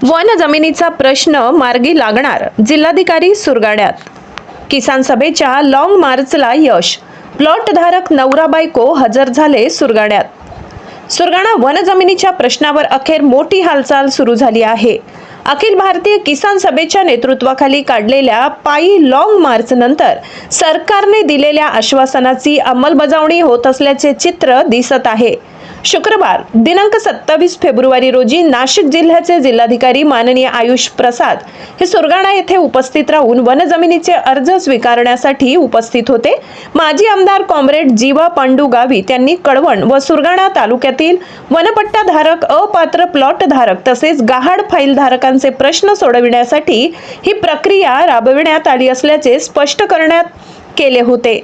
One जमिनीचा प्रश्न मार्गी लागणार, जिल्हाधिकारी सुरगाड्यात। किसान सभेच्या लॉंग मार्चला यश, प्लॉटधारक नवरा बायको हजर झाले सुरगाड्यात। सुरगाणा वन जमिनीच्या प्रश्नावर अखेर मोठी हालचाल सुरू झाली आहे। अखिल भारतीय किसान सभेच्या नेतृत्वाखाली काढलेल्या पायी लॉंग मार्च नंतर सरकारने दिलेल्या आश्वासनाची अंमलबजावणी होत असल्याचे चित्र दिसत आहे। शुक्रवार दिनांक 27 फेब्रुवारी रोजी नाशिक जिल्ह्याचे जिल्हाधिकारी माननीय आयुष प्रसाद हे सुरगाणा येथे उपस्थित राहून वन जमिनीचे अर्ज स्वीकारण्यासाठी उपस्थित होते। माजी आमदार कॉम्रेड जीवा पांडू गावी त्यांनी कळवण व सुरगाणा तालुक्यातील वनपट्टा धारक, अपात्र प्लॉट धारक तसेच गहाळ फाईल धारकांचे प्रश्न सोडविण्यासाठी ही प्रक्रिया राबविण्यात आली असल्याचे स्पष्ट करण्यात केले होते।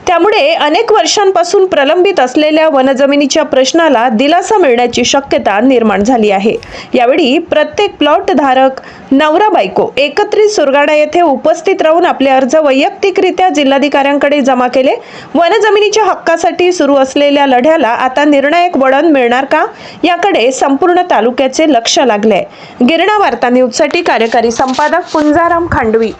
त्यामुळे अनेक वर्षांपासून प्रलंबित असलेल्या वनजमिनीच्या प्रश्नाला दिलासा मिळण्याची शक्यता निर्माण झाली आहे। यावेळी प्रत्येक प्लॉट धारक नवरा बायको एकत्रित सुरगाणा येथे उपस्थित राहून आपले अर्ज वैयक्तिकरित्या जिल्हाधिकाऱ्यांकडे जमा केले। वनजमिनीच्या हक्कासाठी सुरू असलेल्या लढ्याला आता निर्णायक वळण मिळणार का, याकडे संपूर्ण तालुक्याचे लक्ष लागले। गिरणा वार्ता न्यूजसाठी कार्यकारी संपादक पुंजाराम खांडवी।